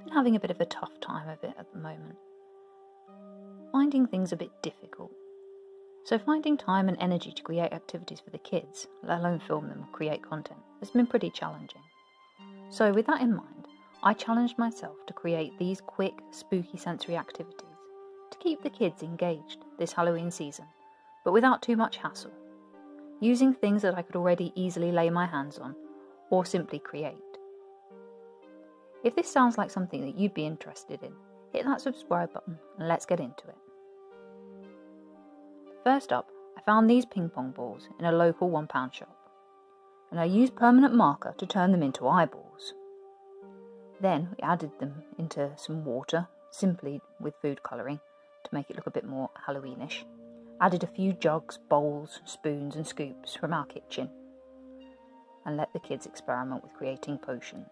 been having a bit of a tough time of it at the moment. Finding things a bit difficult. So finding time and energy to create activities for the kids, let alone film them or create content, has been pretty challenging. So with that in mind, I challenged myself to create these quick, spooky sensory activities to keep the kids engaged this Halloween season, but without too much hassle, using things that I could already easily lay my hands on, or simply create. If this sounds like something that you'd be interested in, hit that subscribe button and let's get into it. First up, I found these ping pong balls in a local £1 shop, and I used permanent marker to turn them into eyeballs. Then we added them into some water, simply with food colouring, to make it look a bit more Halloweenish. Added a few jugs, bowls, spoons and scoops from our kitchen, and let the kids experiment with creating potions.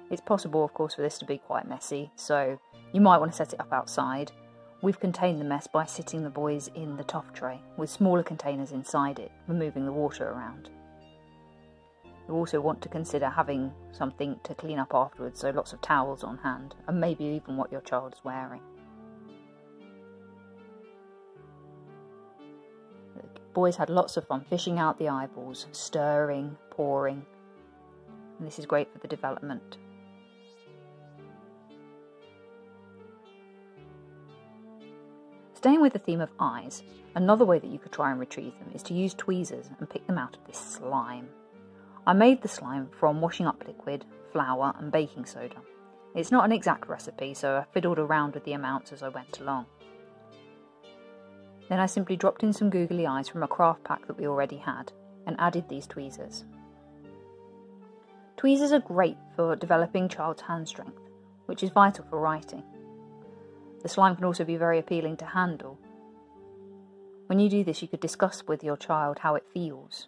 It's possible, of course, for this to be quite messy, so you might want to set it up outside. We've contained the mess by sitting the boys in the tufftray with smaller containers inside it, removing the water around. You also want to consider having something to clean up afterwards, so lots of towels on hand, and maybe even what your child is wearing. The boys had lots of fun fishing out the eyeballs, stirring, pouring, and this is great for the development. Staying with the theme of eyes, another way that you could try and retrieve them is to use tweezers and pick them out of this slime. I made the slime from washing up liquid, flour and baking soda. It's not an exact recipe, so I fiddled around with the amounts as I went along. Then I simply dropped in some googly eyes from a craft pack that we already had and added these tweezers. Tweezers are great for developing child's hand strength, which is vital for writing. The slime can also be very appealing to handle. When you do this, you could discuss with your child how it feels.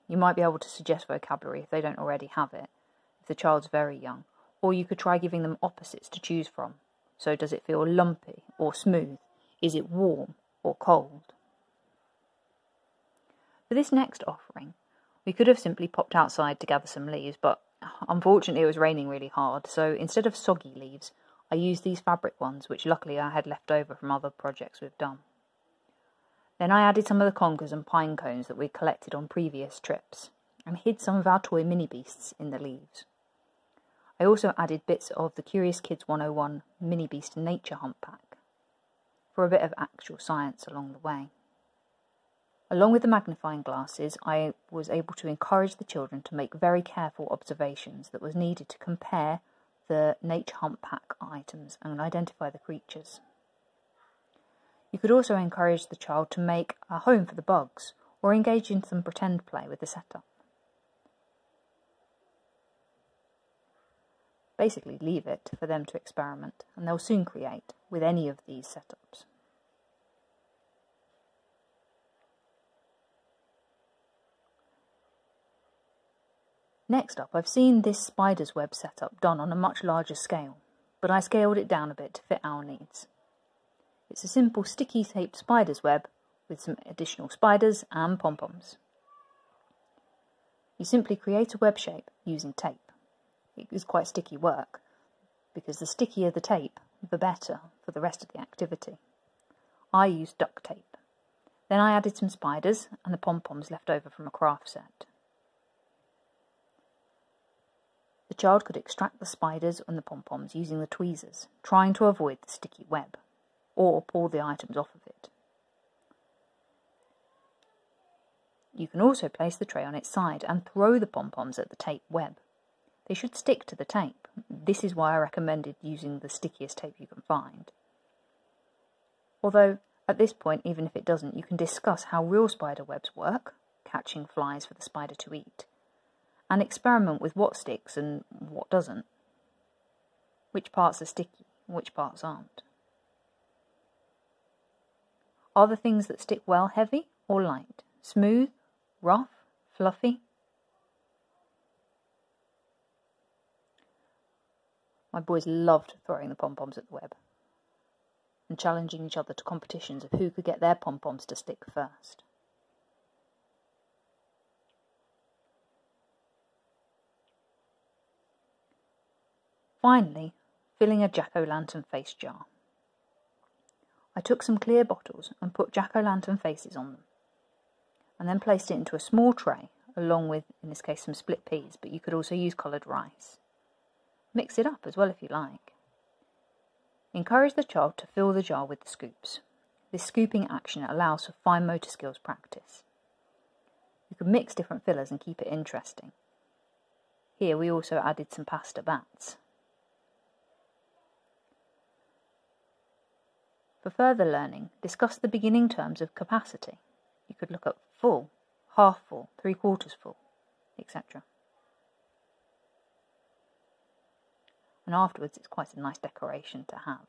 You might be able to suggest vocabulary if they don't already have it, if the child's very young, or you could try giving them opposites to choose from. So does it feel lumpy or smooth? Is it warm or cold? For this next offering, we could have simply popped outside to gather some leaves, but unfortunately it was raining really hard, so instead of soggy leaves, I used these fabric ones, which luckily I had left over from other projects we've done. Then I added some of the conkers and pine cones that we'd collected on previous trips, and hid some of our toy Minibeasts in the leaves. I also added bits of the Curious Kids 101 Minibeasts Nature Hunt Pack, for a bit of actual science along the way. Along with the magnifying glasses, I was able to encourage the children to make very careful observations that was needed to compare the Nature Hunt Pack items and identify the creatures. You could also encourage the child to make a home for the bugs or engage in some pretend play with the setup. Basically leave it for them to experiment and they'll soon create with any of these setups. Next up, I've seen this spider's web setup done on a much larger scale, but I scaled it down a bit to fit our needs. It's a simple sticky tape spider's web with some additional spiders and pom-poms. You simply create a web shape using tape. It is quite sticky work, because the stickier the tape, the better for the rest of the activity. I used duct tape. Then I added some spiders and the pom-poms left over from a craft set. The child could extract the spiders and the pom-poms using the tweezers, trying to avoid the sticky web, or pull the items off of it. You can also place the tray on its side and throw the pom-poms at the tape web. They should stick to the tape. This is why I recommended using the stickiest tape you can find. Although, at this point, even if it doesn't, you can discuss how real spider webs work, catching flies for the spider to eat, and experiment with what sticks and what doesn't. Which parts are sticky and which parts aren't. Are the things that stick well heavy or light? Smooth, rough, fluffy? My boys loved throwing the pom-poms at the web and challenging each other to competitions of who could get their pom-poms to stick first. Finally, filling a jack-o'-lantern face jar. I took some clear bottles and put jack-o'-lantern faces on them, and then placed it into a small tray, along with, in this case, some split peas, but you could also use coloured rice. Mix it up as well if you like. Encourage the child to fill the jar with the scoops. This scooping action allows for fine motor skills practice. You can mix different fillers and keep it interesting. Here we also added some pasta bats. For further learning, discuss the beginning terms of capacity. You could look at full, half full, 3/4 full, etc. And afterwards it's quite a nice decoration to have.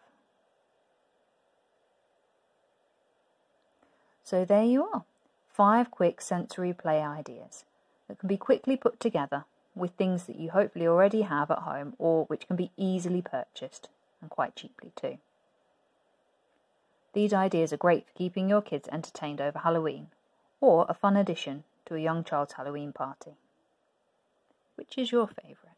So there you are, 5 quick sensory play ideas that can be quickly put together with things that you hopefully already have at home or which can be easily purchased and quite cheaply too. These ideas are great for keeping your kids entertained over Halloween, or a fun addition to a young child's Halloween party. Which is your favourite?